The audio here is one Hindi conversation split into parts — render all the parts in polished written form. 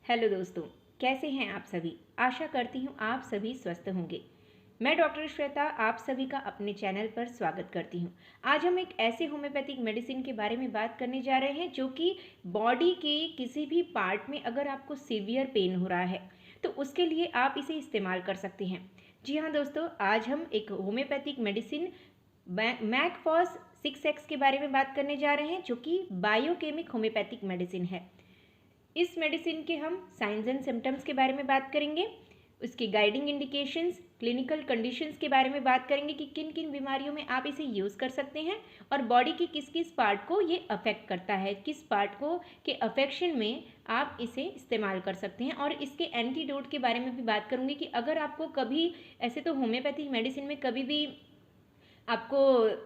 हेलो दोस्तों, कैसे हैं आप सभी। आशा करती हूँ आप सभी स्वस्थ होंगे। मैं डॉक्टर श्वेता आप सभी का अपने चैनल पर स्वागत करती हूँ। आज हम एक ऐसे होम्योपैथिक मेडिसिन के बारे में बात करने जा रहे हैं जो कि बॉडी के किसी भी पार्ट में अगर आपको सीवियर पेन हो रहा है तो उसके लिए आप इसे इस्तेमाल कर सकते हैं। जी हाँ दोस्तों, आज हम एक होम्योपैथिक मेडिसिन मैकफॉस 6X के बारे में बात करने जा रहे हैं जो कि बायोकेमिक होम्योपैथिक मेडिसिन है। इस मेडिसिन के हम साइंस एंड सिम्टम्स के बारे में बात करेंगे, उसकी गाइडिंग इंडिकेशंस, क्लिनिकल कंडीशंस के बारे में बात करेंगे कि किन किन बीमारियों में आप इसे यूज़ कर सकते हैं और बॉडी के किस किस पार्ट को ये अफेक्ट करता है, किस पार्ट को के अफेक्शन में आप इसे इस्तेमाल कर सकते हैं। और इसके एंटीडोट के बारे में भी बात करूँगी कि अगर आपको कभी ऐसे तो होम्योपैथिक मेडिसिन में कभी भी आपको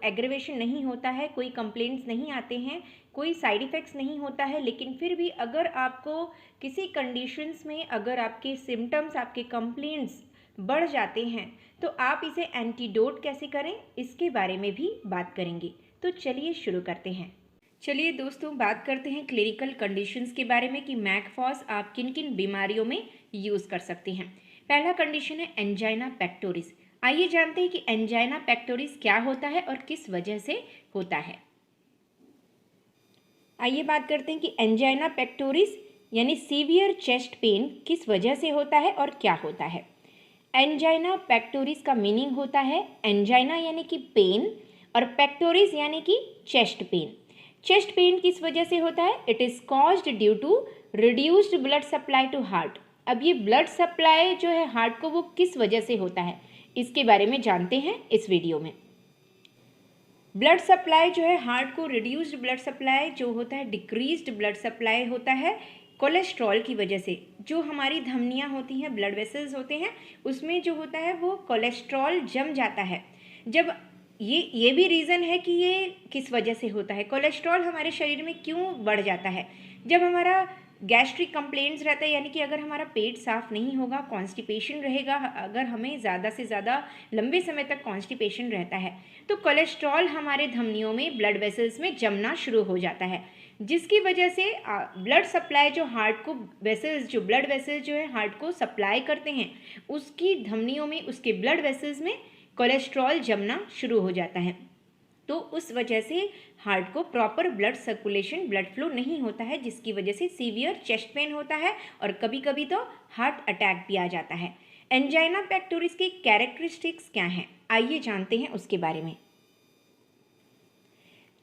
एग्रेवेशन नहीं होता है, कोई कंप्लेंट्स नहीं आते हैं, कोई साइड इफ़ेक्ट्स नहीं होता है, लेकिन फिर भी अगर आपको किसी कंडीशंस में अगर आपके सिम्टम्स, आपके कंप्लेंट्स बढ़ जाते हैं तो आप इसे एंटीडोट कैसे करें इसके बारे में भी बात करेंगे। तो चलिए शुरू करते हैं। चलिए दोस्तों, बात करते हैं क्लिनिकल कंडीशंस के बारे में कि मैकफॉस आप किन किन बीमारियों में यूज़ कर सकते हैं। पहला कंडीशन है एंजाइना पेक्टोरिस। आइए जानते हैं कि एंजाइना पेक्टोरिस क्या होता है और किस वजह से होता है। आइए बात करते हैं कि एंजाइना पेक्टोरिस यानी सीवियर चेस्ट पेन किस वजह से होता है और क्या होता है। एंजाइना पेक्टोरिस का मीनिंग होता है एंजाइना यानी कि पेन और पेक्टोरिस यानी कि चेस्ट पेन। चेस्ट पेन किस वजह से होता है? It is caused due to reduced blood supply to heart. अब ये ब्लड सप्लाई जो है हार्ट को वो किस वजह से होता है इसके बारे में जानते हैं इस वीडियो में। ब्लड सप्लाई जो है हार्ट को रिड्यूस्ड ब्लड सप्लाई जो होता है, डिक्रीज्ड ब्लड सप्लाई होता है कोलेस्ट्रॉल की वजह से। जो हमारी धमनियाँ होती हैं, ब्लड वेसल्स होते हैं, उसमें जो होता है वो कोलेस्ट्रॉल जम जाता है। जब ये भी रीज़न है कि ये किस वजह से होता है। कोलेस्ट्रॉल हमारे शरीर में क्यों बढ़ जाता है? जब हमारा गैस्ट्रिक कंप्लेंट्स रहता है, यानी कि अगर हमारा पेट साफ नहीं होगा, कॉन्स्टिपेशन रहेगा, अगर हमें ज़्यादा से ज़्यादा लंबे समय तक कॉन्स्टिपेशन रहता है तो कोलेस्ट्रॉल हमारे धमनियों में, ब्लड वेसल्स में जमना शुरू हो जाता है, जिसकी वजह से ब्लड सप्लाई जो हार्ट को वेसल्स, जो ब्लड वेसल्स जो है हार्ट को सप्लाई करते हैं, उसकी धमनियों में, उसके ब्लड वेसल्स में कोलेस्ट्रॉल जमना शुरू हो जाता है। तो उस वजह से हार्ट को proper blood circulation, blood flow नहीं होता है, जिसकी वजह से सीवियर चेस्ट पेन होता है और कभी कभी तो हार्ट अटैक भी आ जाता है। एंजाइना पेक्टोरिस की कैरेक्टरिस्टिक्स क्या हैं, आइए जानते हैं उसके बारे में।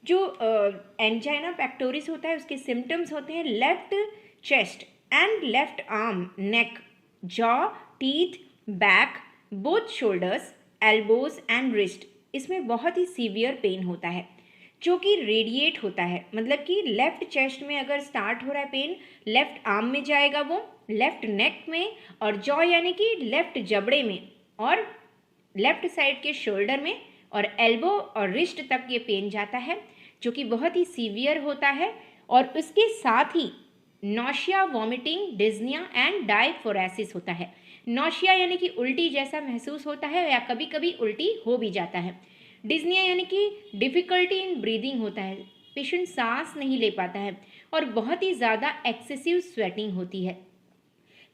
जो एंजाइना पेक्टोरिस होता है उसके सिम्टम्स होते हैं left chest and left arm, neck, jaw, teeth, back, both shoulders, elbows and wrist. इसमें बहुत ही सीवियर पेन होता है जो कि रेडिएट होता है, मतलब कि लेफ्ट चेस्ट में अगर स्टार्ट हो रहा है पेन, लेफ्ट आर्म में जाएगा वो, लेफ्ट नेक में, और जॉ यानी कि लेफ्ट जबड़े में, और लेफ्ट साइड के शोल्डर में, और एल्बो और रिस्ट तक ये पेन जाता है जो कि बहुत ही सीवियर होता है। और उसके साथ ही nausea, vomiting, dyspnoea and diaphoresis होता है। नौशिया यानी कि उल्टी जैसा महसूस होता है या कभी कभी उल्टी हो भी जाता है। डिज्निया यानी कि डिफ़िकल्टी इन ब्रीदिंग होता है, पेशेंट सांस नहीं ले पाता है। और बहुत ही ज़्यादा एक्सेसिव स्वेटिंग होती है,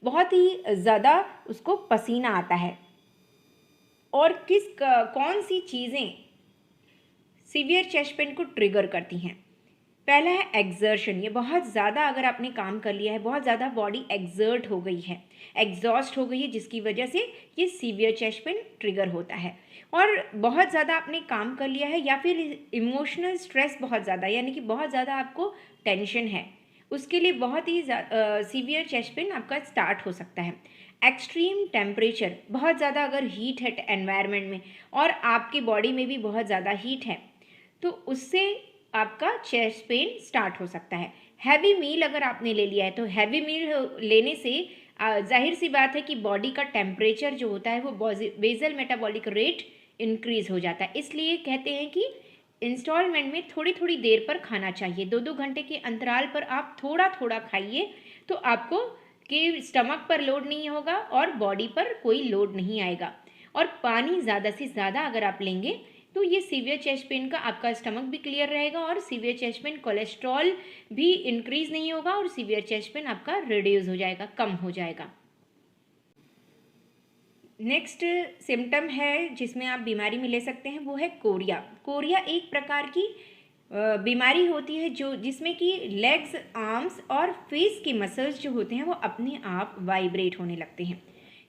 बहुत ही ज़्यादा उसको पसीना आता है। और कौन सी चीज़ें सीवियर चेस्ट पेन को ट्रिगर करती हैं? पहला है एक्सर्शन। ये बहुत ज़्यादा अगर आपने काम कर लिया है, बहुत ज़्यादा बॉडी एक्सर्ट हो गई है, एग्जॉस्ट हो गई है, जिसकी वजह से ये सीवियर चेस्ट पेन ट्रिगर होता है। और बहुत ज़्यादा आपने काम कर लिया है या फिर इमोशनल स्ट्रेस बहुत ज़्यादा, यानी कि बहुत ज़्यादा आपको टेंशन है, उसके लिए बहुत ही सीवियर चेस्ट पेन आपका स्टार्ट हो सकता है। एक्सट्रीम टेम्परेचर, बहुत ज़्यादा अगर हीट है एनवायरनमेंट में और आपकी बॉडी में भी बहुत ज़्यादा हीट है तो उससे आपका चेस्ट पेन स्टार्ट हो सकता है। हैवी मील अगर आपने ले लिया है तो हैवी मील लेने से जाहिर सी बात है कि बॉडी का टेम्परेचर जो होता है वो बेसल मेटाबॉलिक रेट इंक्रीज़ हो जाता है। इसलिए कहते हैं कि इंस्टॉलमेंट में थोड़ी थोड़ी देर पर खाना चाहिए, 2-2 घंटे के अंतराल पर आप थोड़ा थोड़ा खाइए, तो आपको कि स्टमक पर लोड नहीं होगा और बॉडी पर कोई लोड नहीं आएगा। और पानी ज़्यादा से ज़्यादा अगर आप लेंगे तो ये सीवियर चेस्ट पेन का आपका स्टमक भी क्लियर रहेगा और सीवियर चेस्ट पेन कोलेस्ट्रॉल भी इंक्रीज नहीं होगा और सीवियर चेस्ट पेन आपका रिड्यूस हो जाएगा, कम हो जाएगा। नेक्स्ट सिम्टम है जिसमें आप बीमारी में ले सकते हैं वो है कोरिया। कोरिया एक प्रकार की बीमारी होती है जो जिसमें कि लेग्स, आर्म्स और फेस के मसल्स जो होते हैं वो अपने आप वाइब्रेट होने लगते हैं।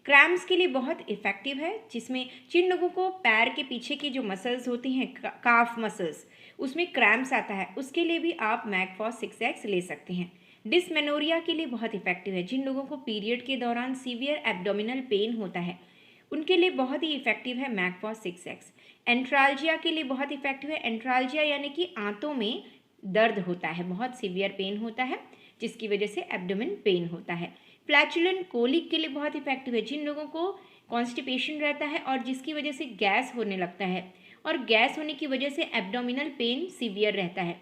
क्रैम्प्स के लिए बहुत इफ़ेक्टिव है, जिसमें जिन लोगों को पैर के पीछे की जो मसल्स होती हैं काफ मसल्स, उसमें क्रैम्प्स आता है, उसके लिए भी आप मैकफॉस 6X ले सकते हैं। डिसमेनोरिया के लिए बहुत इफ़ेक्टिव है, जिन लोगों को पीरियड के दौरान सीवियर एब्डोमिनल पेन होता है उनके लिए बहुत ही इफ़ेक्टिव है मैकफॉस 6X। एंट्रालजिया के लिए बहुत इफ़ेक्टिव है। एंट्रालजिया यानी कि आंतों में दर्द होता है, बहुत सीवियर पेन होता है जिसकी वजह से एब्डोमेन पेन होता है। फ्लैचुलेंट कोलिक के लिए बहुत इफ़ेक्टिव है, जिन लोगों को कॉन्स्टिपेशन रहता है और जिसकी वजह से गैस होने लगता है और गैस होने की वजह से एब्डोमिनल पेन सीवियर रहता है,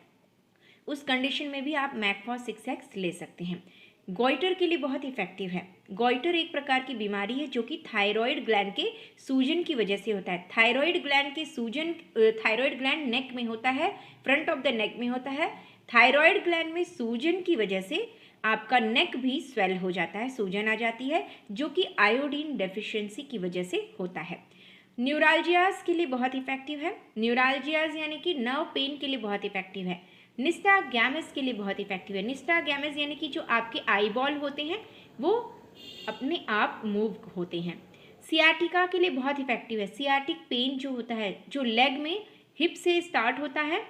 उस कंडीशन में भी आप मैकफॉस 6X ले सकते हैं। गॉइटर के लिए बहुत इफेक्टिव है। गॉइटर एक प्रकार की बीमारी है जो कि थायराइड ग्लैंड के सूजन की वजह से होता है। थायराइड ग्लैंड के सूजन, थायराइड ग्लैंड नेक में होता है, फ्रंट ऑफ द नेक में होता है। थायराइड ग्लैंड में सूजन की वजह से आपका नेक भी स्वेल हो जाता है, सूजन आ जाती है, जो कि आयोडीन डेफिशिएंसी की वजह से होता है। न्यूरालजियाज के लिए बहुत इफेक्टिव है। न्यूरालजियाज यानी कि नर्व पेन के लिए बहुत इफेक्टिव है। निस्टागैमस के लिए बहुत इफेक्टिव है। निस्टागैमस यानी कि जो आपके आईबॉल होते हैं वो अपने आप मूव होते हैं। सियाटिका के लिए बहुत इफेक्टिव है। सियाटिक पेन जो होता है, जो लेग में हिप से स्टार्ट होता है,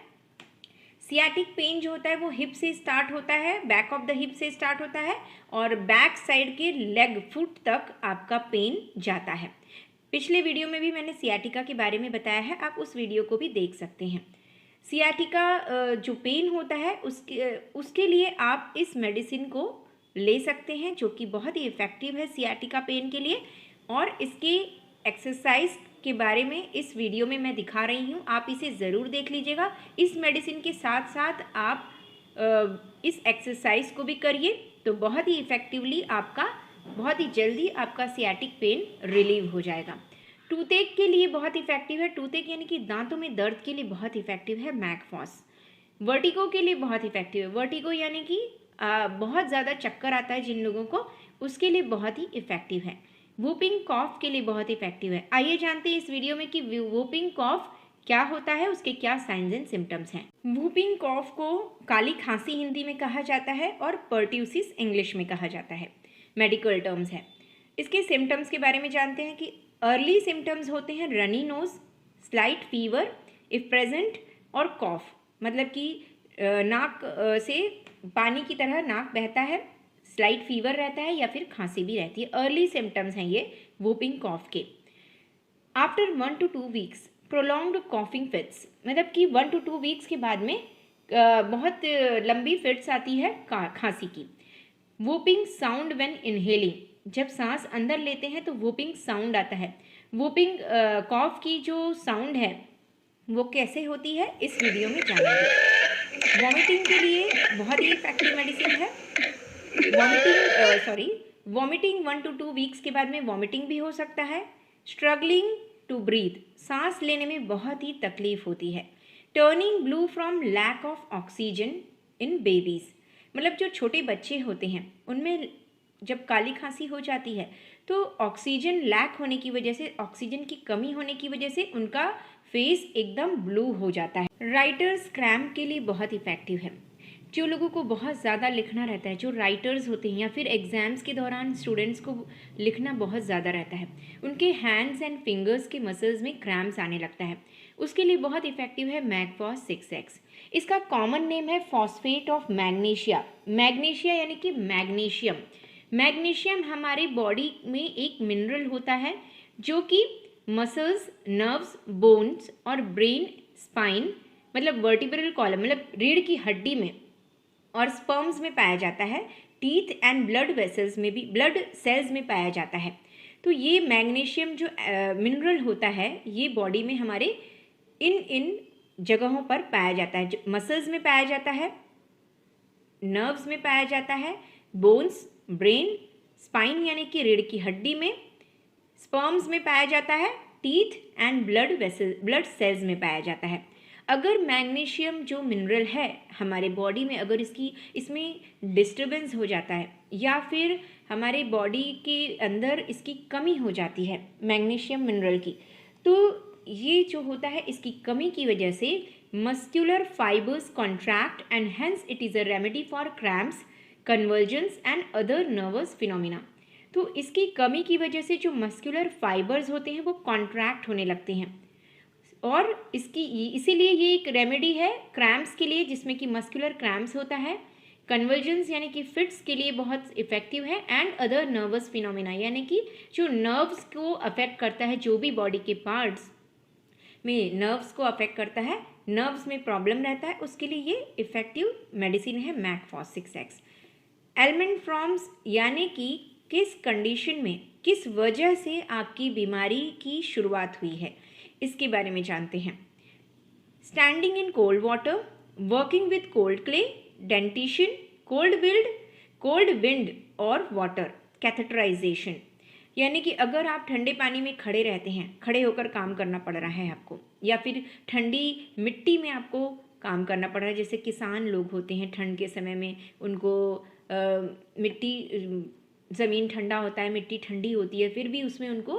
सियाटिक पेन जो होता है वो हिप से स्टार्ट होता है, बैक ऑफ द हिप से स्टार्ट होता है और बैक साइड के लेग फुट तक आपका पेन जाता है। पिछले वीडियो में भी मैंने सियाटिका के बारे में बताया है, आप उस वीडियो को भी देख सकते हैं। सियाटिका जो पेन होता है उसके लिए आप इस मेडिसिन को ले सकते हैं जो कि बहुत ही इफ़ेक्टिव है सियाटिका पेन के लिए, और इसकी एक्सरसाइज के बारे में इस वीडियो में मैं दिखा रही हूँ, आप इसे ज़रूर देख लीजिएगा। इस मेडिसिन के साथ साथ आप इस एक्सरसाइज को भी करिए तो बहुत ही इफ़ेक्टिवली आपका, बहुत ही जल्दी आपका सियाटिक पेन रिलीव हो जाएगा। टूथेक के लिए बहुत इफेक्टिव है। टूथेक यानी कि दांतों में दर्द के लिए बहुत इफेक्टिव है मैकफॉस। वर्टिगो के लिए बहुत इफेक्टिव है। वर्टिगो यानी कि बहुत ज़्यादा चक्कर आता है जिन लोगों को, उसके लिए बहुत ही इफेक्टिव है। वूपिंग कॉफ के लिए बहुत इफेक्टिव है। आइए जानते हैं इस वीडियो में कि वूपिंग कॉफ क्या होता है, उसके क्या साइंस एंड सिम्टम्स हैं। वूपिंग कॉफ को काली खांसी हिंदी में कहा जाता है और पर्ट्यूसिस इंग्लिश में कहा जाता है, मेडिकल टर्म्स है। इसके सिम्टम्स के बारे में जानते हैं कि अर्ली सिम्टम्स होते हैं runny nose, slight fever if present और कॉफ, मतलब कि नाक से पानी की तरह नाक बहता है, स्लाइट फीवर रहता है या फिर खांसी भी रहती है। अर्ली सिम्टम्स हैं ये वूपिंग कॉफ के। After 1 to 2 weeks prolonged coughing fits, मतलब कि 1 to 2 वीक्स के बाद में बहुत लंबी फिट्स आती है खांसी की। वूपिंग साउंड व्हेन इनहेलिंग, जब सांस अंदर लेते हैं तो वूपिंग साउंड आता है। वूपिंग कॉफ की जो साउंड है वो कैसे होती है इस वीडियो में जानेंगे। वॉमिटिंग के लिए बहुत ही इफेक्टिव मेडिसिन है। वॉमिटिंग 1 to 2 वीक्स के बाद में वॉमिटिंग भी हो सकता है। स्ट्रगलिंग टू ब्रीथ, सांस लेने में बहुत ही तकलीफ होती है। Turning blue from lack of oxygen in babies, मतलब जो छोटे बच्चे होते हैं उनमें जब काली खांसी हो जाती है तो ऑक्सीजन लैक होने की वजह से, ऑक्सीजन की कमी होने की वजह से उनका फेस एकदम ब्लू हो जाता है। राइटर्स क्रैम्प के लिए बहुत इफेक्टिव है। जो लोगों को बहुत ज़्यादा लिखना रहता है, जो राइटर्स होते हैं या फिर एग्ज़ाम्स के दौरान स्टूडेंट्स को लिखना बहुत ज़्यादा रहता है, उनके हैंड्स एंड फिंगर्स के मसल्स में क्रैम्प्स आने लगता है, उसके लिए बहुत इफेक्टिव है मैकफॉस 6X। इसका कॉमन नेम है फॉस्फेट ऑफ मैग्नीशिया। मैग्नीशिया यानी कि मैग्नीशियम। मैग्नीशियम हमारे बॉडी में एक मिनरल होता है जो कि मसल्स, नर्व्स, बोन्स और ब्रेन, स्पाइन मतलब वर्टिब्रल कॉलम मतलब रीढ़ की हड्डी में और स्पर्म्स में पाया जाता है। टीथ एंड ब्लड वेसल्स में भी, ब्लड सेल्स में पाया जाता है। तो ये मैग्नीशियम जो मिनरल होता है ये बॉडी में हमारे इन जगहों पर पाया जाता है। मसल्स में पाया जाता है, नर्व्स में पाया जाता है, बोन्स, ब्रेन, स्पाइन यानी कि रीढ़ की हड्डी में, स्पर्म्स में पाया जाता है, टीथ एंड ब्लड सेल्स में पाया जाता है। अगर मैग्नीशियम जो मिनरल है हमारे बॉडी में, अगर इसमें डिस्टर्बेंस हो जाता है या फिर हमारे बॉडी के अंदर इसकी कमी हो जाती है मैग्नीशियम मिनरल की, तो ये जो होता है इसकी कमी की वजह से muscular fibres contract and hence it is a remedy for cramps, convergence and other nervous phenomena. तो इसकी कमी की वजह से जो मस्कुलर फाइबर्स होते हैं वो कॉन्ट्रैक्ट होने लगते हैं और इसीलिए ये एक रेमेडी है क्रैम्प्स के लिए, जिसमें कि मस्कुलर क्रैम्प्स होता है, कन्वर्जेंस यानी कि फिट्स के लिए बहुत इफेक्टिव है, एंड अदर नर्वस फिनोमिना यानी कि जो नर्व्स को अफेक्ट करता है, जो भी बॉडी के पार्ट्स में नर्व्स को अफेक्ट करता है, नर्व्स में प्रॉब्लम रहता है, उसके लिए ये इफेक्टिव मेडिसिन है मैकफॉस 6X। एलिमेंट फ्रॉम्स यानी कि किस कंडीशन में, किस वजह से आपकी बीमारी की शुरुआत हुई है, इसके बारे में जानते हैं। Standing in cold water, working with cold clay, dentition, cold wind और वाटर, कैथेटराइजेशन यानी कि अगर आप ठंडे पानी में खड़े रहते हैं, खड़े होकर काम करना पड़ रहा है आपको, या फिर ठंडी मिट्टी में आपको काम करना पड़ रहा है, जैसे किसान लोग होते हैं ठंड के समय में उनको मिट्टी, ज़मीन ठंडा होता है, मिट्टी ठंडी होती है, फिर भी उसमें उनको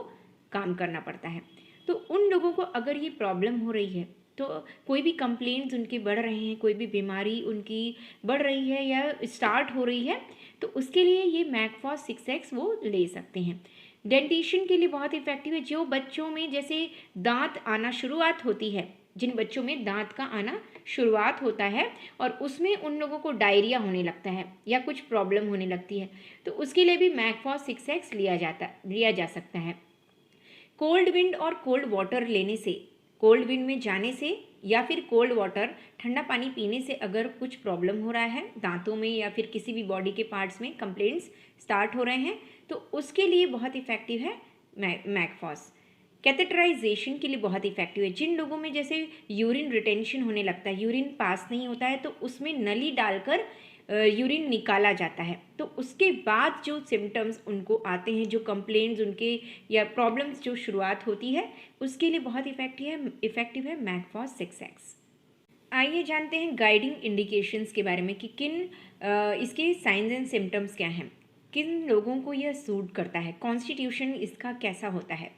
काम करना पड़ता है। तो उन लोगों को अगर ये प्रॉब्लम हो रही है, तो कोई भी कंप्लेंट्स उनके बढ़ रहे हैं, कोई भी बीमारी उनकी बढ़ रही है या स्टार्ट हो रही है, तो उसके लिए ये मैकफॉस 6X वो ले सकते हैं। डेंटिशन के लिए बहुत इफेक्टिव है। जो बच्चों में जैसे दांत आना शुरुआत होती है, जिन बच्चों में दांत का आना शुरुआत होता है और उसमें उन लोगों को डायरिया होने लगता है या कुछ प्रॉब्लम होने लगती है, तो उसके लिए भी मैकफॉस 6X लिया जा सकता है। कोल्ड विंड और कोल्ड वाटर लेने से, कोल्ड विंड में जाने से या फिर कोल्ड वाटर ठंडा पानी पीने से अगर कुछ प्रॉब्लम हो रहा है दांतों में या फिर किसी भी बॉडी के पार्ट्स में कंप्लेंट्स स्टार्ट हो रहे हैं, तो उसके लिए बहुत इफेक्टिव है मैकफॉस। कैथेटराइजेशन के लिए बहुत इफेक्टिव है। जिन लोगों में जैसे यूरिन रिटेंशन होने लगता है, यूरिन पास नहीं होता है, तो उसमें नली डालकर यूरिन निकाला जाता है, तो उसके बाद जो सिम्टम्स उनको आते हैं, जो कंप्लेंट्स उनके या प्रॉब्लम्स जो शुरुआत होती है, उसके लिए बहुत इफेक्टिव है मैकफॉस 6X। आइए जानते हैं गाइडिंग इंडिकेशंस के बारे में कि किन इसके साइंस एंड सिम्टम्स क्या हैं, किन लोगों को यह सूट करता है, कॉन्स्टिट्यूशन इसका कैसा होता है।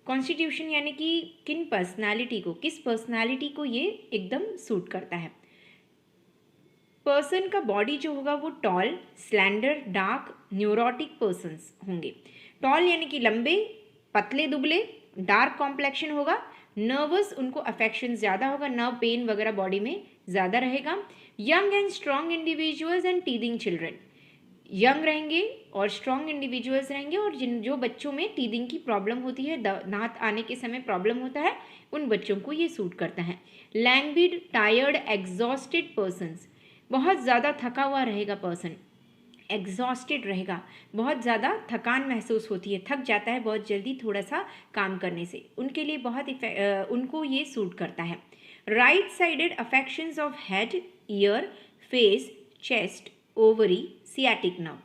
कॉन्स्टिट्यूशन यानी कि किस पर्सनालिटी को ये एकदम सूट करता है। पर्सन का बॉडी जो होगा वो tall, slender, dark, neurotic persons होंगे। टॉल यानी कि लंबे, पतले दुबले, डार्क कॉम्प्लेक्शन होगा, नर्वस, उनको अफेक्शन ज़्यादा होगा, नर्व पेन वगैरह बॉडी में ज़्यादा रहेगा। Young and strong individuals and teething children, young रहेंगे और स्ट्रॉन्ग इंडिविजुअल्स रहेंगे, और जो बच्चों में टीदिंग की प्रॉब्लम होती है, दांत आने के समय प्रॉब्लम होता है, उन बच्चों को ये सूट करता है। लैंग्विड, टायर्ड, एग्जॉस्टेड पर्सन्स, बहुत ज़्यादा थका हुआ रहेगा पर्सन, एग्जॉस्टेड रहेगा, बहुत ज़्यादा थकान महसूस होती है, थक जाता है बहुत जल्दी थोड़ा सा काम करने से, उनके लिए उनको ये सूट करता है। Right sided affections of head, year, face, chest, ovary, sciatic nerve,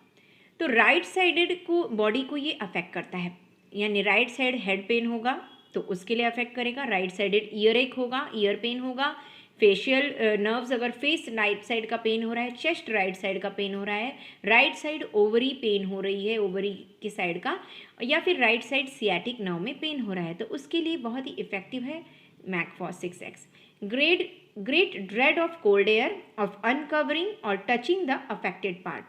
तो राइट साइडेड को बॉडी को ये अफेक्ट करता है, यानी राइट साइड हेड पेन होगा तो उसके लिए अफेक्ट करेगा, राइट साइडेड ईयर एक होगा, ईयर पेन होगा, फेशियल नर्व्स, अगर फेस राइट साइड का पेन हो रहा है, चेस्ट राइट साइड का पेन हो रहा है, राइट साइड ओवरी पेन हो रही है, ओवरी की साइड का, या फिर राइट साइड सियाटिक नर्व में पेन हो रहा है, तो उसके लिए बहुत ही इफेक्टिव है mag phos 6X। Great dread of cold air, of uncovering और टचिंग द अफेक्टेड पार्ट,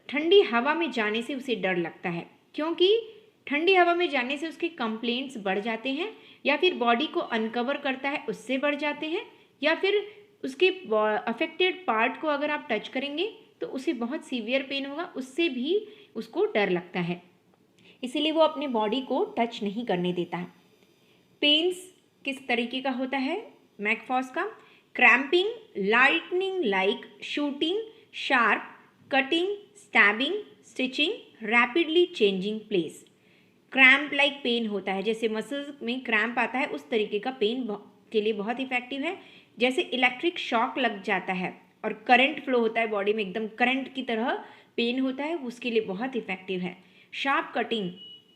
ठंडी हवा में जाने से उसे डर लगता है, क्योंकि ठंडी हवा में जाने से उसके कंप्लेंट्स बढ़ जाते हैं, या फिर बॉडी को अनकवर करता है उससे बढ़ जाते हैं, या फिर उसके अफेक्टेड पार्ट को अगर आप टच करेंगे तो उसे बहुत सीवियर पेन होगा, उससे भी उसको डर लगता है, इसीलिए वो अपने बॉडी को टच नहीं करने देता है। पेन्स किस तरीके का होता है मैकफॉस का? Cramping, lightning like, shooting, sharp, cutting, stabbing, stitching, rapidly changing place. Cramp like pain होता है, जैसे मसल्स में क्रैम्प आता है उस तरीके का पेन के लिए बहुत इफेक्टिव है। जैसे इलेक्ट्रिक शॉक लग जाता है और करंट फ्लो होता है बॉडी में, एकदम करंट की तरह पेन होता है, उसके लिए बहुत इफेक्टिव है। शार्प कटिंग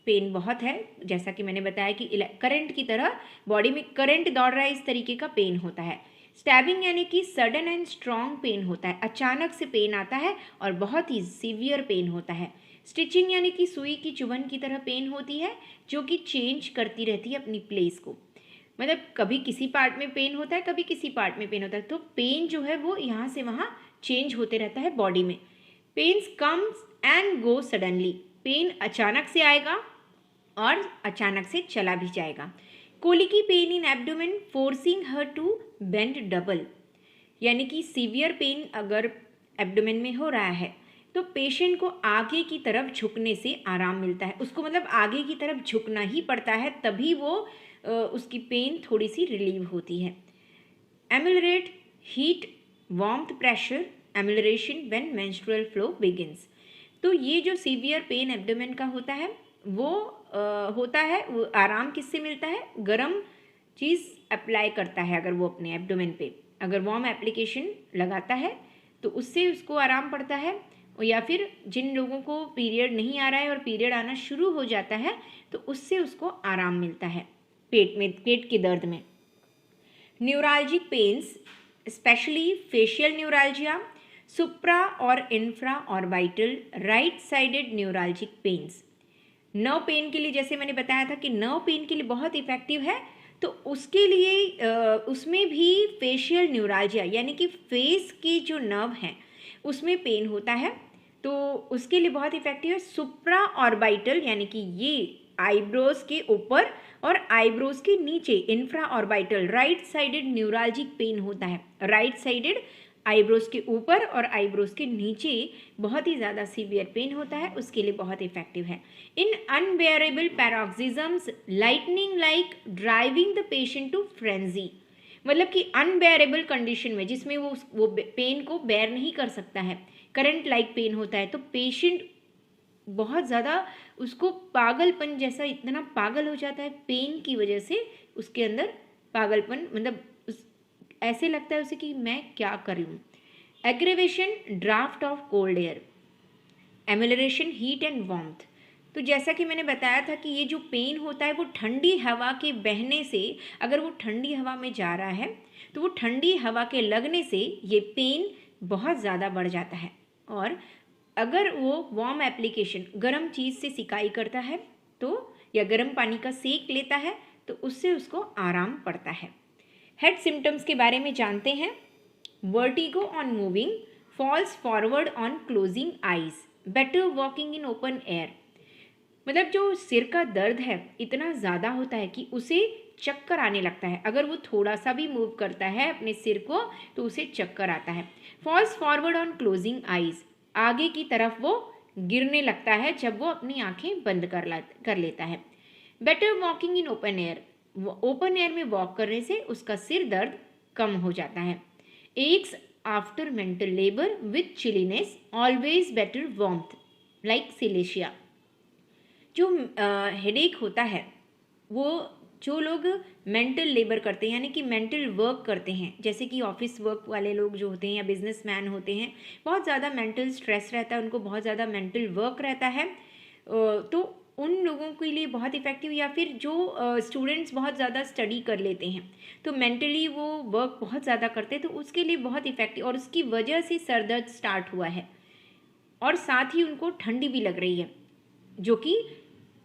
पेन बहुत है, जैसा कि मैंने बताया कि करंट की तरह बॉडी में करंट दौड़ रहा है, इस तरीके का पेन होता है। स्टैबिंग यानी कि सडन एंड स्ट्रॉन्ग पेन होता है, अचानक से पेन आता है और बहुत ही सीवियर पेन होता है। स्टिचिंग यानी कि सुई की चुभन की तरह पेन होती है, जो कि चेंज करती रहती है अपनी प्लेस को, मतलब कभी किसी पार्ट में पेन होता है, कभी किसी पार्ट में पेन होता है, तो पेन जो है वो यहाँ से वहाँ चेंज होते रहता है बॉडी में। Pains comes and go suddenly, pain अचानक से आएगा और अचानक से चला भी जाएगा। Colicky pain in abdomen forcing her to bend double, यानी कि सीवियर पेन अगर एब्डोमेन में हो रहा है तो पेशेंट को आगे की तरफ झुकने से आराम मिलता है, उसको मतलब आगे की तरफ झुकना ही पड़ता है, तभी वो उसकी पेन थोड़ी सी रिलीव होती है। Ameliorate heat warmth pressure amelioration when menstrual flow begins, तो ये जो सीवियर पेन एब्डोमेन का होता है वो होता है, वो आराम किससे मिलता है, गर्म चीज़ अप्लाई करता है अगर वो अपने एब्डोमेन पे अगर वार्म एप्लीकेशन लगाता है तो उससे उसको आराम पड़ता है। या फिर जिन लोगों को पीरियड नहीं आ रहा है और पीरियड आना शुरू हो जाता है तो उससे उसको आराम मिलता है पेट में, पेट के दर्द में। Neuralgic pains specially facial neuralgia, supra और infra orbital right sided neuralgic pains. Nerve pain के लिए जैसे मैंने बताया था कि नर्व पेन के लिए बहुत इफेक्टिव है, तो उसके लिए उसमें भी फेशियल न्यूरालजिया यानी कि फेस की जो नर्व है उसमें पेन होता है, तो उसके लिए बहुत इफेक्टिव है। सुप्रा ऑर्बिटल यानी कि ये आईब्रोज के ऊपर और आईब्रोज के नीचे infra orbital right sided neuralgic pain होता है। राइट साइडेड आईब्रोज के ऊपर और आईब्रोज के नीचे बहुत ही ज़्यादा सीवियर पेन होता है, उसके लिए बहुत इफेक्टिव है। In unbearable paroxysms lightning like driving the patient to frenzy, मतलब कि अनबेयरेबल कंडीशन में जिसमें वो पेन को बेयर नहीं कर सकता है, करंट लाइक पेन होता है, तो पेशेंट बहुत ज़्यादा उसको पागलपन जैसा इतना पागल हो जाता है पेन की वजह से, उसके अंदर पागलपन मतलब ऐसे लगता है उसे कि मैं क्या कर लूँ। Aggravation draught of cold air, amelioration heat and warmth, तो जैसा कि मैंने बताया था कि ये जो पेन होता है वो ठंडी हवा के बहने से, अगर वो ठंडी हवा में जा रहा है तो वो ठंडी हवा के लगने से ये पेन बहुत ज़्यादा बढ़ जाता है, और अगर वो वार्म एप्लीकेशन गर्म चीज़ से सिकाई करता है तो या गर्म पानी का सेक लेता है तो उससे उसको आराम पड़ता है। हेड सिम्टम्स के बारे में जानते हैं। Vertigo on moving, falls forward on closing eyes, better walking in open air, मतलब जो सिर का दर्द है इतना ज़्यादा होता है कि उसे चक्कर आने लगता है, अगर वो थोड़ा सा भी मूव करता है अपने सिर को तो उसे चक्कर आता है। Falls forward on closing eyes, आगे की तरफ वो गिरने लगता है जब वो अपनी आंखें बंद कर लेता है। Better walking in open air, open air में वॉक करने से उसका सिर दर्द कम हो जाता है। X after mental labour with chilliness, always better warmth like Silesia, जो हेडेक होता है वो जो लोग मेंटल लेबर करते हैं यानी कि मेंटल वर्क करते हैं, जैसे कि ऑफिस वर्क वाले लोग जो होते हैं या बिजनेसमैन होते हैं, बहुत ज़्यादा मेंटल स्ट्रेस रहता है उनको, बहुत ज़्यादा मेंटल वर्क रहता है, तो उन लोगों के लिए बहुत इफ़ेक्टिव, या फिर जो स्टूडेंट्स बहुत ज़्यादा स्टडी कर लेते हैं तो मेंटली वो वर्क बहुत ज़्यादा करते हैं तो उसके लिए बहुत इफ़ेक्टिव, और उसकी वजह से सर दर्द स्टार्ट हुआ है और साथ ही उनको ठंडी भी लग रही है जो कि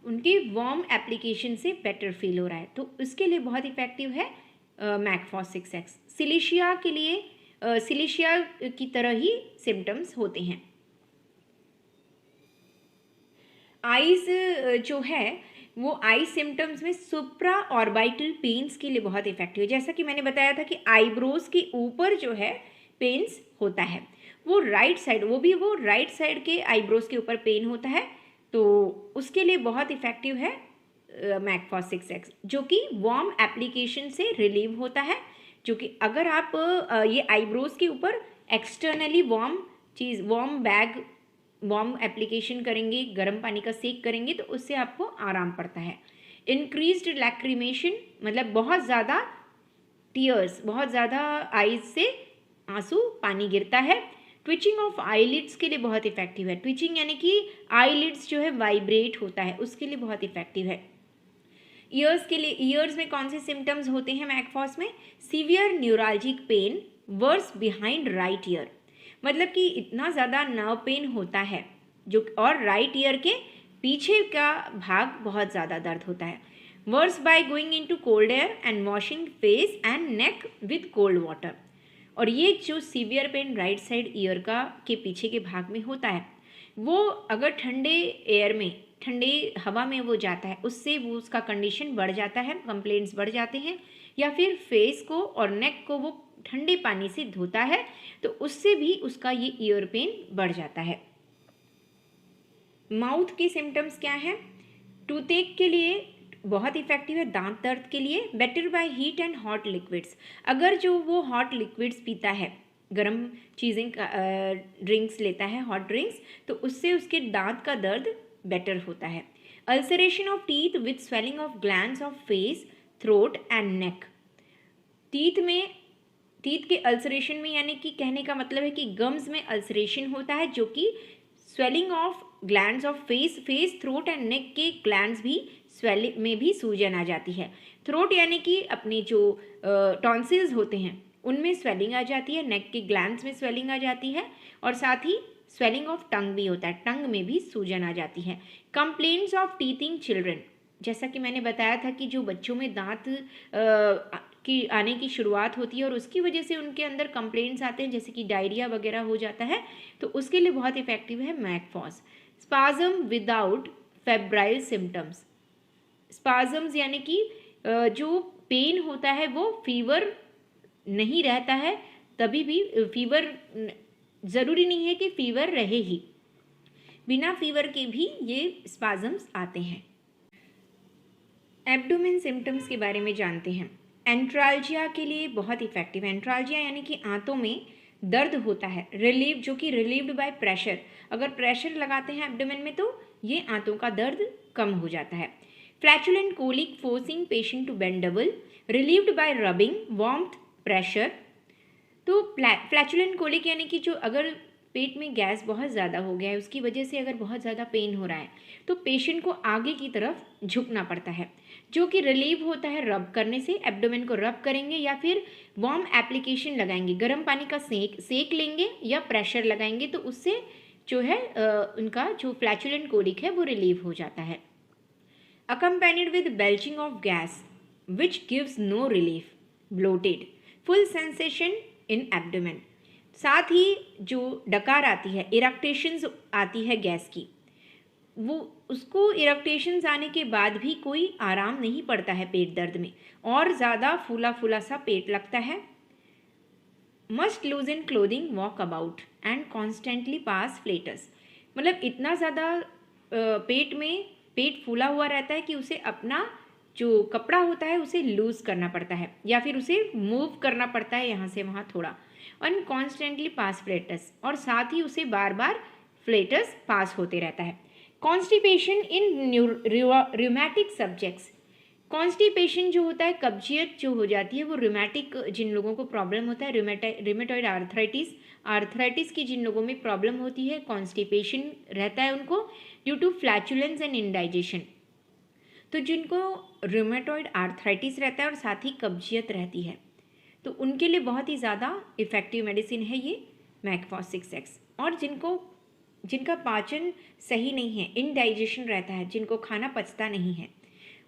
उनकी वार्म एप्लीकेशन से बेटर फील हो रहा है, तो उसके लिए बहुत इफ़ेक्टिव है मैकफॉस 6X। सिलिशिया के लिए सिलिशिया की तरह ही सिम्टम्स होते हैं। आइज़ जो है वो आई सिम्टम्स में सुप्रा ऑर्बिटल पेन्स के लिए बहुत इफेक्टिव है, जैसा कि मैंने बताया था कि आईब्रोज के ऊपर जो है पेन्स होता है वो राइट साइड, वो राइट साइड के आईब्रोज के ऊपर पेन होता है, तो उसके लिए बहुत इफेक्टिव है मैकफॉस 6X, जो कि वार्म एप्लीकेशन से रिलीव होता है, जो कि अगर आप ये आईब्रोज के ऊपर एक्सटर्नली वार्म एप्लीकेशन करेंगे, गर्म पानी का सेक करेंगे तो उससे आपको आराम पड़ता है। इंक्रीज्ड लैक्रिमेशन, मतलब बहुत ज़्यादा टीयर्स, बहुत ज़्यादा आईज से आंसू पानी गिरता है, ट्विचिंग ऑफ आईलिड्स के लिए बहुत इफेक्टिव है। ट्विचिंग यानी कि आईलिड्स जो है वाइब्रेट होता है, उसके लिए बहुत इफेक्टिव है। ईयर्स के लिए, ईयर्स में कौन से सिम्टम्स होते हैं मैकफॉस में? Severe neuralgic pain worse behind right ear, मतलब कि इतना ज़्यादा नर्व पेन होता है जो, और राइट ईयर के पीछे का भाग बहुत ज़्यादा दर्द होता है। Worse by going into cold air and washing face and neck with cold water. और ये जो severe pain right side ear का के पीछे के भाग में होता है, वो अगर ठंडे एयर में, ठंडे हवा में वो जाता है, उससे वो उसका कंडीशन बढ़ जाता है, कंप्लेंट्स बढ़ जाते हैं। या फिर फेस को और नेक को वो ठंडे पानी से धोता है, तो उससे भी उसका ये ईयर पेन बढ़ जाता है। माउथ के सिम्टम्स क्या हैं? टूथेक के लिए बहुत इफेक्टिव है, दांत दर्द के लिए better by heat and hot liquids. अगर जो वो हॉट लिक्विड्स पीता है, गर्म चीज़ें ड्रिंक्स लेता है, हॉट ड्रिंक्स, तो उससे उसके दांत का दर्द बेटर होता है। Ulceration of teeth with swelling of glands of face, throat and neck. Teeth के अल्सरेशन में, यानी कि कहने का मतलब है कि गम्स में अल्सरेशन होता है, जो कि swelling of glands of face, throat and neck के ग्लैंड्स भी स्वेलिंग में भी सूजन आ जाती है। थ्रोट यानी कि अपने जो टॉन्सिल्स होते हैं उनमें स्वेलिंग आ जाती है, नेक के ग्लैंड्स में स्वेलिंग आ जाती है, और साथ ही स्वेलिंग ऑफ टंग भी होता है, टंग में भी सूजन आ जाती है। कंप्लेंट्स ऑफ टीथिंग चिल्ड्रन, जैसा कि मैंने बताया था कि जो बच्चों में दांत की आने की शुरुआत होती है और उसकी वजह से उनके अंदर कंप्लेंट्स आते हैं, जैसे कि डायरिया वगैरह हो जाता है, तो उसके लिए बहुत इफेक्टिव है mag phos. Spasm without febrile symptoms. Spasms यानी कि जो पेन होता है वो फीवर नहीं रहता है, तभी भी फीवर ज़रूरी नहीं है कि फीवर रहे ही, बिना फीवर के भी ये स्पाज्म्स आते हैं। एब्डोमेन सिम्टम्स के बारे में जानते हैं। एंट्राल्जिया के लिए बहुत इफेक्टिव है। एंट्राल्जिया यानी कि आंतों में दर्द होता है, रिलीव, जो कि रिलीव्ड बाय प्रेशर। अगर प्रेशर लगाते हैं एब्डोमेन में तो ये आंतों का दर्द कम हो जाता है। Flatulent colic forcing patient to bend double, relieved by rubbing, warmth, pressure. तो फ्लैचुलेंट कोलिक यानी कि जो अगर पेट में गैस बहुत ज़्यादा हो गया है, उसकी वजह से अगर बहुत ज़्यादा पेन हो रहा है, तो पेशेंट को आगे की तरफ झुकना पड़ता है, जो कि रिलीव होता है रब करने से। एब्डोमेन को रब करेंगे या फिर वार्म एप्लीकेशन लगाएंगे, गर्म पानी का सेक लेंगे या प्रेशर लगाएंगे, तो उससे जो है उनका जो फ्लैचुलेंट कोलिक है वो रिलीव हो जाता है। Accompanied with belching of gas which gives no relief, bloated, full sensation in abdomen. साथ ही जो डकार आती है, इरेक्टेशंस आती है गैस की, वो उसको इरेक्टेशंस आने के बाद भी कोई आराम नहीं पड़ता है पेट दर्द में, और ज़्यादा फूला फूला सा पेट लगता है। Must lose in clothing, walk about and constantly pass flatus, मतलब इतना ज़्यादा पेट फूला हुआ रहता है कि उसे अपना जो कपड़ा होता है उसे लूज़ करना पड़ता है, या फिर उसे मूव करना पड़ता है यहाँ से वहाँ थोड़ा। और कॉन्स्टेंटली पास फ्लेटस, और साथ ही उसे बार बार फ्लेटस पास होते रहता है। कॉन्स्टिपेशन इन रूमेटिक सब्जेक्ट्स। कॉन्स्टिपेशन जो होता है, कब्जियत जो हो जाती है, वो रूमेटिक, जिन लोगों को प्रॉब्लम होता है, रूमेटॉइड आर्थराइटिस की जिन लोगों में प्रॉब्लम होती है, कॉन्स्टिपेशन रहता है उनको due to flatulence and indigestion. तो जिनको रूमेटॉइड आर्थराइटिस रहता है और साथ ही कब्जियत रहती है, तो उनके लिए बहुत ही ज़्यादा इफ़ेक्टिव मेडिसिन है ये मैकफॉस 6X। और जिनका पाचन सही नहीं है, इनडाइजेशन रहता है, जिनको खाना पचता नहीं है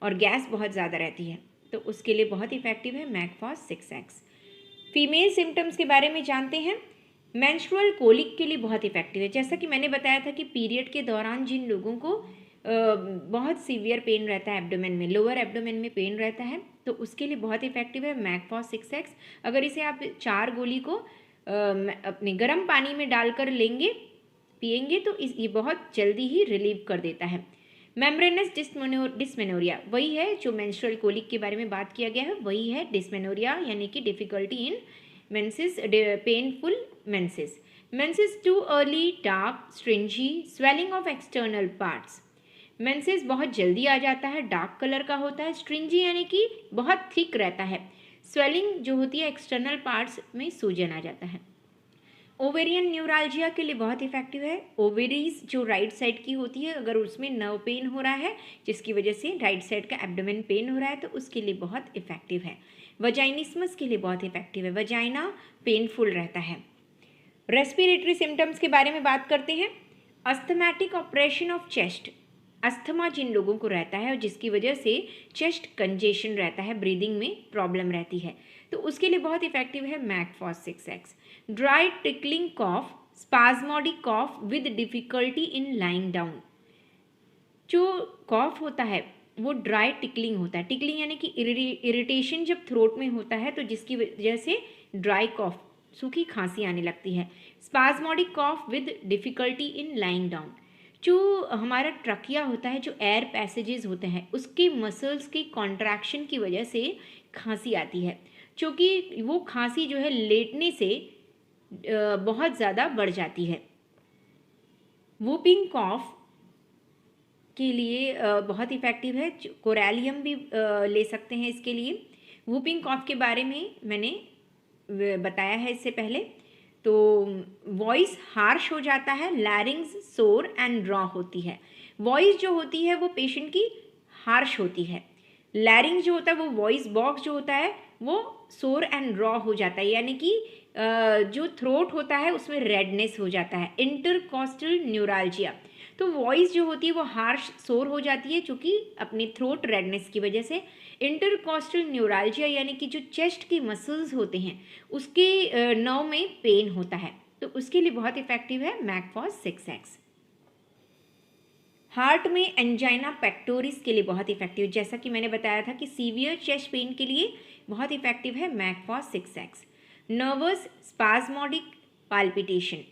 और गैस बहुत ज़्यादा रहती है, तो उसके लिए बहुत इफ़ेक्टिव है मैकफॉस 6X। फीमेल सिम्टम्स के बारे में जानते हैं। मेंस्ट्रुअल कोलिक के लिए बहुत इफ़ेक्टिव है। जैसा कि मैंने बताया था कि पीरियड के दौरान जिन लोगों को बहुत सीवियर पेन रहता है एब्डोमेन में, लोअर एब्डोमेन में पेन रहता है, तो उसके लिए बहुत इफ़ेक्टिव है मैकफॉस 6X। अगर इसे आप 4 गोली को अपने गर्म पानी में डालकर पिएंगे तो ये बहुत जल्दी ही रिलीव कर देता है। मेम्ब्रेनस डिस्मेनोरिया वही है जो मेंस्ट्रुअल कोलिक के बारे में बात किया गया है, वही है डिस्मेनोरिया, यानी कि difficulty in menses, painful menses. Menses too early, dark, stringy, swelling of external parts. Menses बहुत जल्दी आ जाता है, डार्क कलर का होता है, स्ट्रिंजी यानी कि बहुत थिक रहता है, स्वेलिंग जो होती है एक्सटर्नल पार्ट्स में सूजन आ जाता है। ओवेरियन न्यूराल्जिया के लिए बहुत इफेक्टिव है। ओवेरीज जो राइट साइड की होती है, अगर उसमें नर्व पेन हो रहा है जिसकी वजह से राइट साइड का एब्डोमेन पेन हो रहा है तो उसके लिए बहुत इफेक्टिव है। वजाइनिस्मस के लिए बहुत इफेक्टिव है, वजाइना पेनफुल रहता है। रेस्पिरेटरी सिम्टम्स के बारे में बात करते हैं। Asthmatic operation of chest, asthma जिन लोगों को रहता है और जिसकी वजह से चेस्ट कंजेशन रहता है, ब्रीदिंग में प्रॉब्लम रहती है, तो उसके लिए बहुत इफेक्टिव है mag phos 6X। Dry tickling cough, spasmodic cough with difficulty in lying down, जो कॉफ होता है वो ड्राई टिकलिंग होता है। टिकलिंग यानी कि इरिटेशन जब थ्रोट में होता है तो जिसकी वजह से ड्राई कॉफ, सूखी खांसी आने लगती है। Spasmodic cough with difficulty in lying down, जो हमारा ट्रकिया होता है, जो एयर पैसेजेस होते हैं, उसके मसल्स की कॉन्ट्रैक्शन की वजह से खांसी आती है, क्योंकि वो खांसी जो है लेटने से बहुत ज़्यादा बढ़ जाती है। वूपिंग कॉफ के लिए बहुत इफ़ेक्टिव है। कोरैलियम भी ले सकते हैं इसके लिए। वूपिंग कॉफ के बारे में मैंने बताया है इससे पहले। तो वॉइस हार्श हो जाता है, लैरिंग्स सोर एंड रॉ होती है। वॉइस जो होती है वो पेशेंट की हार्श होती है। लैरिंग जो होता है वो वॉइस बॉक्स जो होता है वो सोर एंड रॉ हो जाता है, यानी कि जो थ्रोट होता है उसमें रेडनेस हो जाता है। इंटरकॉस्टल न्यूराल्जिया, तो वॉइस जो होती है वो हार्श सोर हो जाती है क्योंकि अपने थ्रोट रेडनेस की वजह से। इंटरकॉस्टल न्यूराल्जिया यानी कि जो चेस्ट की मसल्स होते हैं उसके नर्व में पेन होता है, तो उसके लिए बहुत इफेक्टिव है मैकफॉस 6X। हार्ट में एंजाइना पेक्टोरिस के लिए बहुत इफेक्टिव, जैसा कि मैंने बताया था कि सीवियर चेस्ट पेन के लिए बहुत इफेक्टिव है mag phos 6X। Nervous spasmodic palpitation,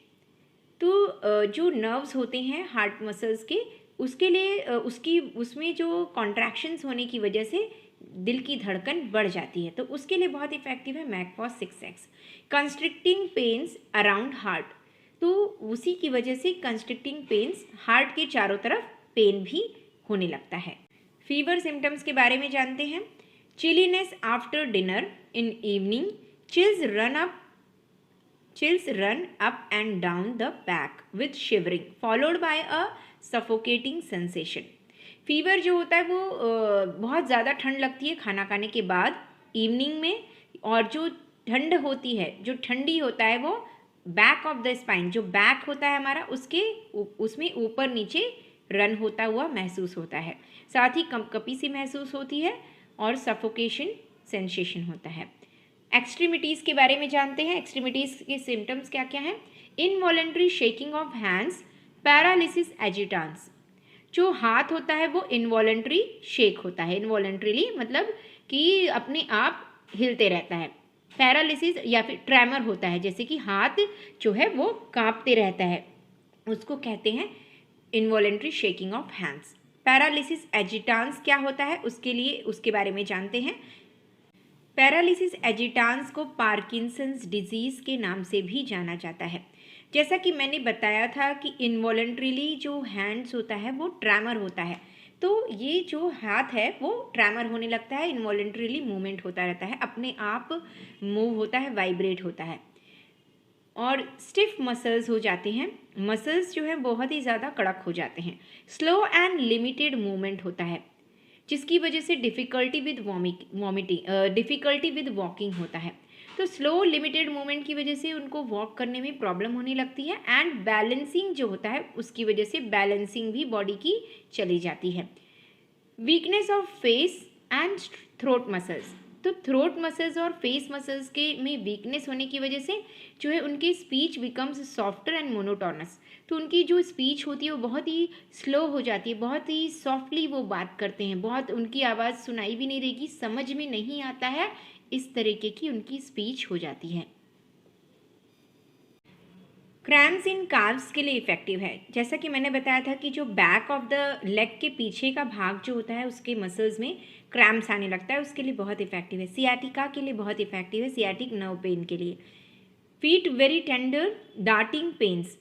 तो जो नर्व्स होते हैं हार्ट मसल्स के, उसके लिए उसमें जो कॉन्ट्रैक्शंस होने की वजह से दिल की धड़कन बढ़ जाती है, तो उसके लिए बहुत इफेक्टिव है mag phos 6X। Constricting pains around heart, तो उसी की वजह से कंस्ट्रिक्टिंग पेन्स, हार्ट के चारों तरफ पेन भी होने लगता है। फीवर सिम्टम्स के बारे में जानते हैं। Chilliness after dinner in evening, chills run up and down the back with shivering followed by a suffocating sensation। Fever जो होता है वो बहुत ज़्यादा ठंड लगती है खाना खाने के बाद इवनिंग में, और जो ठंड होती है, जो ठंडी होता है वो बैक ऑफ द स्पाइन, जो बैक होता है हमारा उसमें ऊपर नीचे रन होता हुआ महसूस होता है। साथ ही कंपकपी सी महसूस होती है और सफोकेशन सेंसेशन होता है। एक्सट्रीमिटीज़ के बारे में जानते हैं। एक्सट्रीमिटीज़ के सिम्टम्स क्या क्या हैं। Involuntary shaking of hands, paralysis agitans, जो हाथ होता है वो इनवॉलेंट्री शेक होता है। इनवॉलेंट्रीली मतलब कि अपने आप हिलते रहता है। पैरालिसिस या फिर ट्रेमर होता है, जैसे कि हाथ जो है वो कांपते रहता है, उसको कहते हैं involuntary shaking of hands. Paralysis agitans क्या होता है उसके बारे में जानते हैं। पैरालिसिस एजिटांस को पार्किंसंस डिजीज़ के नाम से भी जाना जाता है। जैसा कि मैंने बताया था कि इनवॉलंटरीली जो हैंड्स होता है वो ट्रैमर होता है, तो ये जो हाथ है वो ट्रैमर होने लगता है, इनवॉलंटरीली मूवमेंट होता रहता है, अपने आप मूव होता है, वाइब्रेट होता है। और स्टिफ मसल्स हो जाते हैं, मसल्स जो हैं बहुत ही ज़्यादा कड़क हो जाते हैं। स्लो एंड लिमिटेड मूवमेंट होता है, जिसकी वजह से डिफ़िकल्टी विद वॉकिंग होता है। तो स्लो लिमिटेड मूवमेंट की वजह से उनको वॉक करने में प्रॉब्लम होने लगती है। एंड बैलेंसिंग जो होता है उसकी वजह से बैलेंसिंग भी बॉडी की चली जाती है। Weakness of face and throat muscles, तो थ्रोट मसल्स और फेस मसल्स के में वीकनेस होने की वजह से जो है उनकी speech becomes softer and monotonous, तो उनकी जो स्पीच होती है वो बहुत ही स्लो हो जाती है, बहुत ही सॉफ्टली वो बात करते हैं, बहुत उनकी आवाज़ सुनाई भी नहीं देगी, समझ में नहीं आता है, इस तरीके की उनकी स्पीच हो जाती है। क्रैम्प्स इन काल्व्स के लिए इफेक्टिव है। जैसा कि मैंने बताया था कि जो बैक ऑफ द लेग के पीछे का भाग जो होता है उसके मसल्स में क्रैम्प्स आने लगता है, उसके लिए बहुत इफेक्टिव है। सियाटिका के लिए बहुत इफेक्टिव है, सियाटिक नर्व पेन के लिए। Feet very tender darting pains,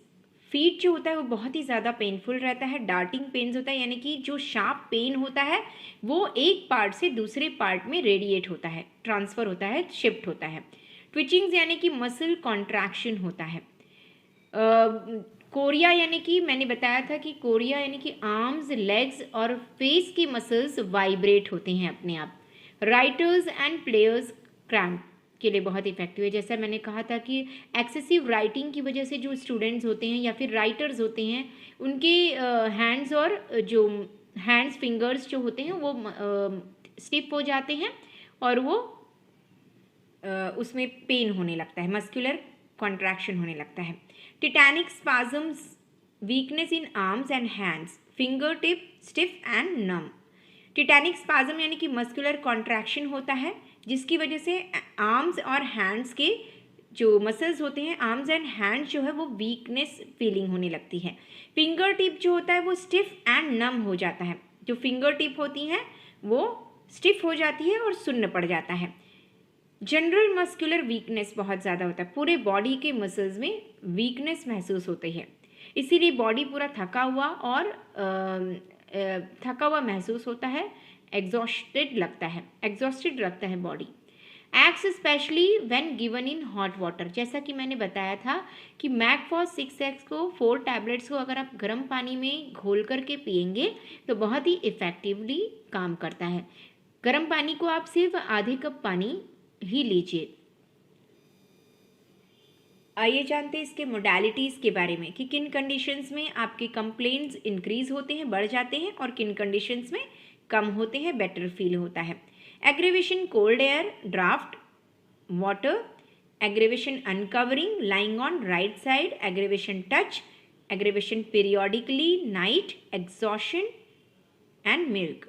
feet जो होता है वो बहुत ही ज़्यादा पेनफुल रहता है। डार्टिंग पेन्स होता है यानी कि जो शार्प पेन होता है वो एक पार्ट से दूसरे पार्ट में रेडिएट होता है, ट्रांसफ़र होता है, शिफ्ट होता है। ट्विचिंग्स यानी कि मसल कॉन्ट्रैक्शन होता है। कोरिया यानी कि मैंने बताया था कि कोरिया यानी कि आर्म्स, लेग्स और फेस की मसल्स वाइब्रेट होते हैं अपने आप। राइटर्स एंड प्लेयर्स क्रैम्प के लिए बहुत इफेक्टिव है। जैसा मैंने कहा था कि एक्सेसिव राइटिंग की वजह से जो स्टूडेंट्स होते हैं या फिर राइटर्स होते हैं उनके हैंड्स और जो हैंड्स फिंगर्स जो होते हैं वो स्टिफ हो जाते हैं और वो उसमें पेन होने लगता है, मस्कुलर कॉन्ट्रैक्शन होने लगता है। Tetanic spasms, weakness in arms and hands, finger tip stiff and numb. Tetanic spasm यानी कि मस्कुलर कॉन्ट्रैक्शन होता है जिसकी वजह से आर्म्स और हैंड्स के जो मसल्स होते हैं, आर्म्स एंड हैंड्स जो है वो वीकनेस फीलिंग होने लगती है। फिंगर टिप जो होता है वो स्टिफ एंड नम हो जाता है। जो फिंगर टिप होती हैं वो स्टिफ हो जाती है और सुन्न पड़ जाता है। जनरल मस्कुलर वीकनेस बहुत ज़्यादा होता है, पूरे बॉडी के मसल्स में वीकनेस महसूस होती है, इसीलिए बॉडी पूरा थका हुआ और थका हुआ महसूस होता है, एग्जॉस्टेड लगता है body. X specially when given in hot water, जैसा कि मैंने बताया था कि मैकफॉस 6X को 4 टैबलेट्स को अगर आप गर्म पानी में घोल करके पिएंगे तो बहुत ही इफ़ेक्टिवली काम करता है। गर्म पानी को आप सिर्फ आधे कप पानी ही लीजिए। आइए जानते हैं इसके मोडालिटीज़ के बारे में कि किन कंडीशंस में आपके कंप्लेंट्स इंक्रीज होते हैं, बढ़ जाते हैं और किन कंडीशंस में कम होते हैं, बेटर फील होता है। Aggravation cold air, draft water, aggravation uncovering, lying on right side, aggravation touch, aggravation periodically, night, exhaustion and milk.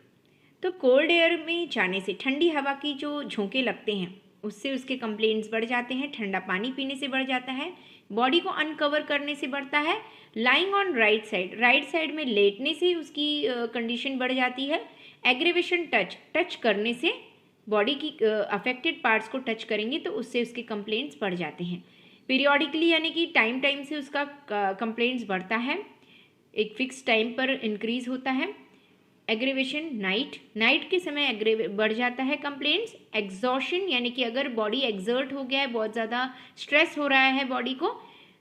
तो कोल्ड एयर में जाने से, ठंडी हवा की जो झोंके लगते हैं उससे उसके कंप्लेंट्स बढ़ जाते हैं। ठंडा पानी पीने से बढ़ जाता है। बॉडी को अनकवर करने से बढ़ता है। लाइंग ऑन राइट साइड में लेटने से उसकी कंडीशन बढ़ जाती है। एग्रेवेशन टच करने से, बॉडी की अफेक्टेड पार्ट्स को टच करेंगे तो उससे उसके कंप्लेंट्स बढ़ जाते हैं। पीरियोडिकली यानी कि टाइम से उसका कंप्लेंट्स बढ़ता है, एक फिक्स टाइम पर इंक्रीज होता है। एग्रेवेशन नाइट के समय बढ़ जाता है कंप्लेंट्स। एग्जॉशन यानी कि अगर बॉडी एग्जर्ट हो गया है, बहुत ज़्यादा स्ट्रेस हो रहा है, बॉडी को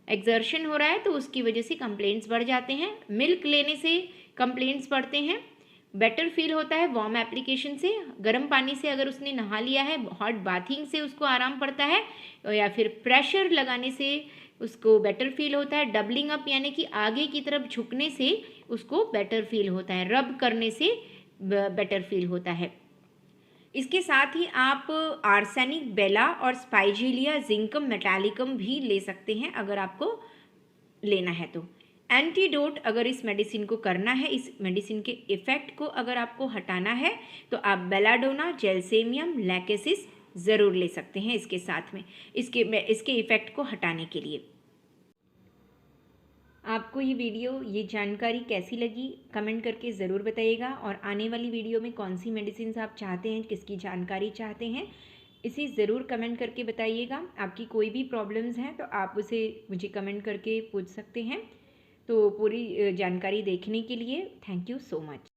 एक्सर्शन हो रहा है तो उसकी वजह से कंप्लेंट्स बढ़ जाते हैं। मिल्क लेने से कंप्लेंट्स बढ़ते हैं। बेटर फील होता है वार्म एप्लीकेशन से, गर्म पानी से अगर उसने नहा लिया है, हॉट बाथिंग से उसको आराम पड़ता है, या फिर प्रेशर लगाने से उसको बेटर फील होता है। डबलिंग अप यानी कि आगे की तरफ झुकने से उसको बेटर फील होता है। रब करने से बेटर फील होता है। इसके साथ ही आप आर्सेनिक, बेला और स्पाइजीलिया जिंकम मेटालिकम भी ले सकते हैं अगर आपको लेना है तो। एंटीडोट, अगर इस मेडिसिन को करना है, इस मेडिसिन के इफ़ेक्ट को अगर आपको हटाना है तो आप बेलाडोना, जेलसेमियम, लैकेसिस ज़रूर ले सकते हैं इसके साथ में, इसके इफ़ेक्ट को हटाने के लिए। आपको ये जानकारी कैसी लगी कमेंट करके ज़रूर बताइएगा, और आने वाली वीडियो में कौन सी मेडिसिन आप चाहते हैं, किसकी जानकारी चाहते हैं, इसे ज़रूर कमेंट करके बताइएगा। आपकी कोई भी प्रॉब्लम्स हैं तो आप उसे मुझे कमेंट करके पूछ सकते हैं। तो पूरी जानकारी देखने के लिए थैंक यू सो मच।